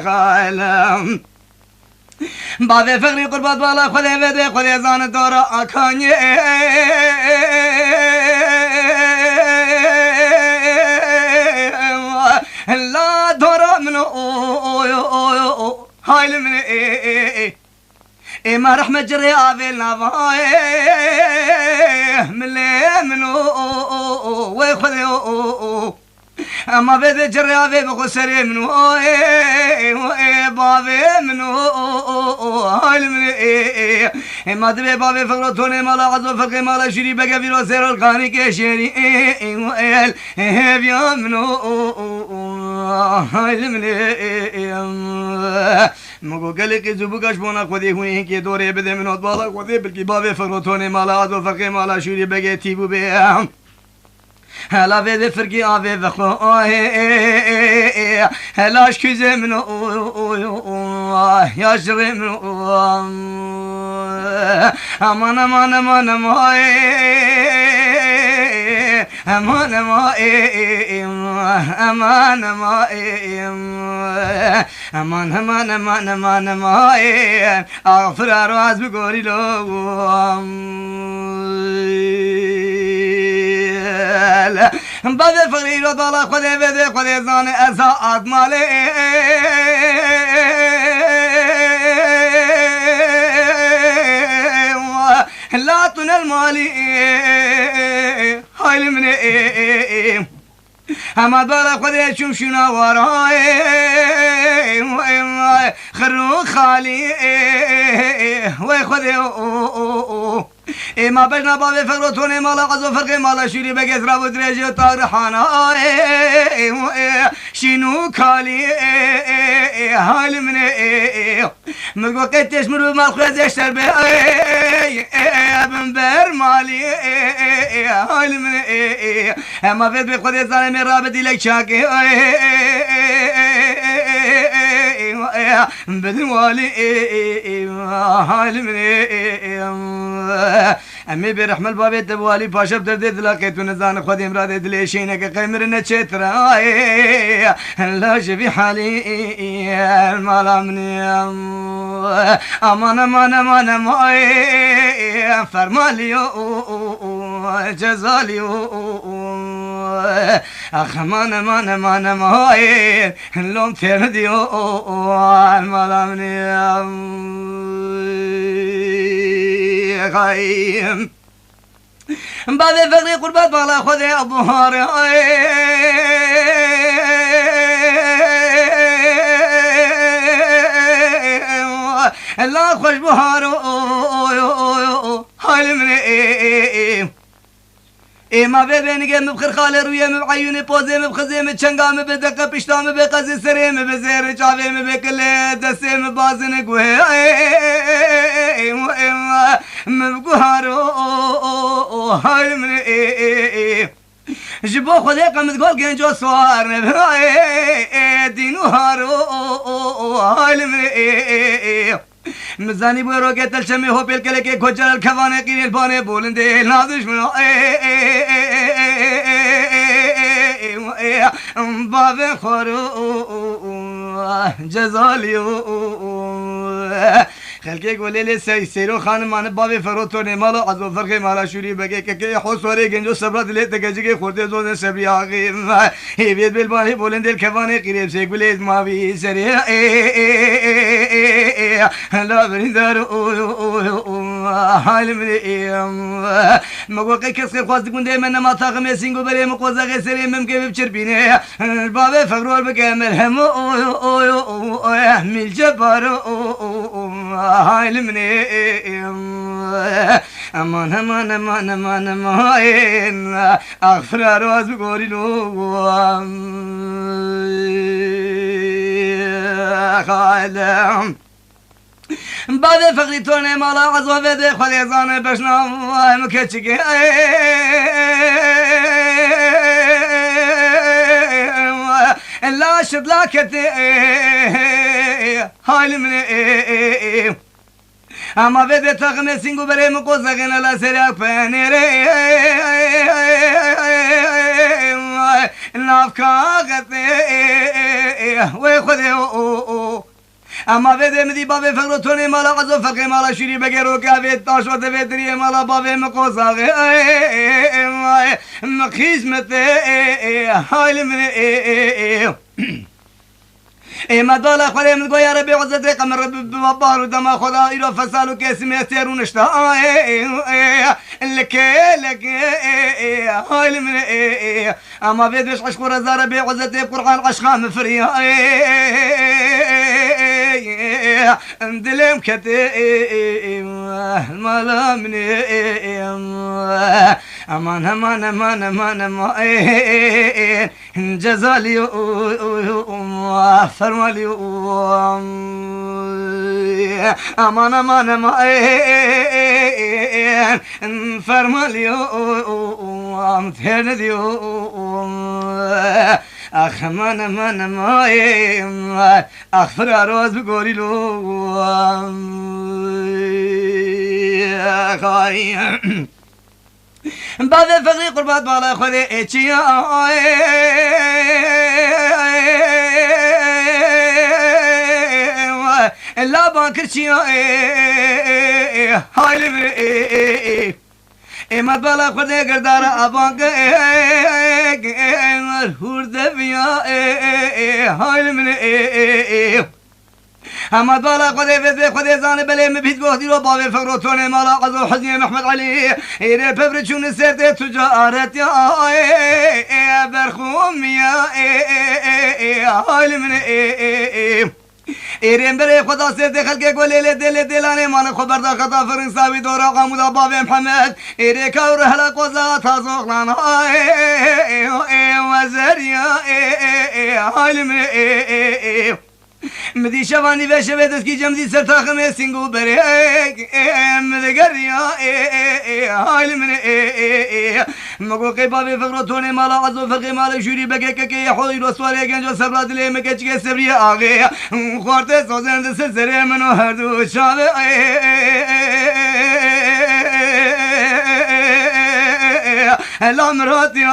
خالم بابي فقري قربات بالا خذي بدي خذي زان دورا أكاني لا دورا منو هاي من ما رحمة جري أبينا باي منو ويخذي اما بده جري ابي بخسري منو بابي منو هاي من ما دبي بابي فقرتوني مالا عزو فقي مالا شري بقى بيرو سير القاني كشيري بيا منو هاي من مگو گلی کی زبوکش بونا خودی ہوئی کی دوره بده منو بالا خودی بلکی بابي فقرتوني مالا عزو فقي مالا شري بقى تيبو بيا هلا في فرقي ابي بخو هلاش كذا من يا شري من امان امان امان امان امان امان امان امان امان امان امان اغفر راز بقولي له بعد الفقير وطلع خذي بدي خذي زان أساءت مالي لا تنال مالي هاي من اما بالا خذي شوف شنو وراي خرو خالي وخذي ما بجنا بابي فقرتوني مالا عزو فرقي مالا شيري بقيت رابو دريجي طارحانا شنو كالي هاي من مقو قيتش مرو مال خوز يشتر بي ابن بر مالي هاي من ما بيت بخذي ظالمي رابطي لك شاكي بدن والي هاي من امي برحم البابي تبوالي باشا بدردد لقيتو نزان خذي مراد دليشينك قيمر نتشترا لا شفي حالي المال مني امان امان امان امان فرماليو جزاليو اخ امان امان امان امان لون ترديو المال مني غايم بعد فقري قربات بالا خذي ابو هاري لا خوش بهارو هاي من ما ببيني مبخر خالي رويه مبعيوني بوزي مبخزي متشنقا مبدقة بشتا مبقزي سري مبزير جافي مبكلي دسي مبازن قوي مبقهارو هاي من جبو خذي قمت قول جنجو سوار دينو هارو هاي من مزاني بو روكت الشمي هو بالكلك كوجل الكفانه قيل الباني بولندي نازش منو باب خورو جزاليو خلقي قولي لي سيرو خان مان بابي فروتوني مالا عزو فرقي مالا شوري بقي كي حصوري جنجو صبرت لي تجيكي خورتي زون سبري اخي يبيد بالباني بولندي الكفانه قريب سيقولي ما بي سري لا بريدار حال مريم مقوقي كسر خواست كنده من ما تاقم سينغو بري مقوزا غسري ممكن بچربينه بابي فقرول بكامل هم مل جبار حال مريم امان امان امان امان امان اغفر روز بقولي لو خالم بعد فقري توني مالا عزوة بدي خلي زاني بشنا مكتشكي لا شد لا كتي هاي من اما بدي تغمي سينغو بري مقوزغنا لا سريك فانيري نافكا غتي ويخذي اما بده مدی باب فقرتونه مالا عزو فرق مالا شوری بگرو که تاش و دویدری مالا باب مقوزاغه مخیزمت حال من مدالا خوري من يا ربي عزتي قمر ربي ببار ودما خدا إلى فسالو كاسم يستيرون اشتا لك هاي من أما بيدش عشكور زاربي عزتي بقرآن عشقا مفريا اندلم كتي مالا من امان امان امان امان امان جزالي فرمالي امان امان امان فرمالي ثيردي اخ امان امان امان اخفر روز بقولي له بعد فقري قربات بالا خذي اتشيا لا باكرشيا هاي لي ما بالا خذي قردار ابانك هورد بيا هاي لي اما بالا خذي زان بلي مبيت بوهدي رو باب فقرتون مالا قزو حزني محمد علي ايري بفرچون سرت تجارت يا برخوم يا حال من ایرین برای خدا سر دخل که گلی دلانه من خبر دا خطا فرنساوی دورا قامودا باب محمد ایری کور هلا قوزا تازوغلان وزریا حالم مدی شوانی و شویدست کی جمدی سر تاخم سینگو بره مدگریا حالم مگو که باب فقرتون مالا عزو فقی مالا شوری بگه که حوی رسوالی گنجو سبرات لی مکه چگه سبری آگه خورت سوزند سر منو هر دو شاوه لا مراتي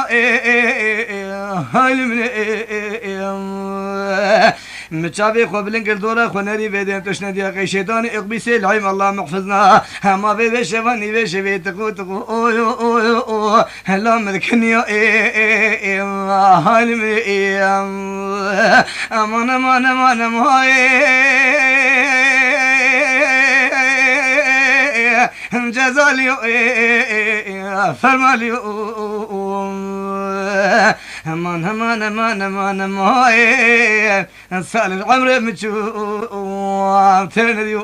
حالم متشافي خبلن كردورا خنري بدين تشنا دي اخي شيطان اقبي سلعيم الله محفظنا ما في شفاني في شفي تقو او هلا مذكني حالم امان امان امان امان جزالي فرمالي امان امان امان امان امان سال العمر متشو تندي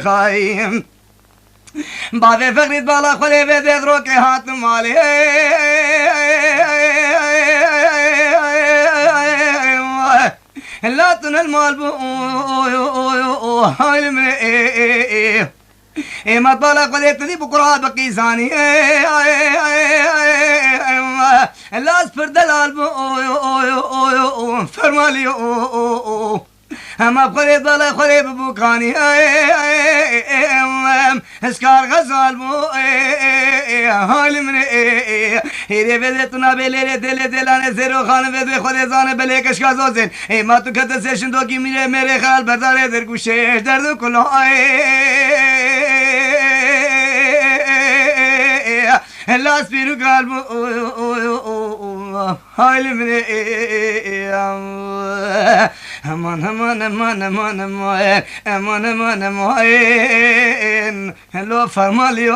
خايم بعد فقرت بالا خلي بدي روكي هات مالي لا تنال مال بو هاي من ما طلع قلت لي بكره بقي ثاني لا اسفر دلال بو فرمالي ما بقريب ضل قريب بوكاني اسكار غزال بو حال من هيري بدتنا بلي دلانه زيرو خان بده خود زانه بلي کشکازوزن ما تو کت سشن دو کی میره خال بردار در گوشه درد کلا لا اسبيرو قلبو حال من امان امان امان امان امان امان امان امان لو فرمالي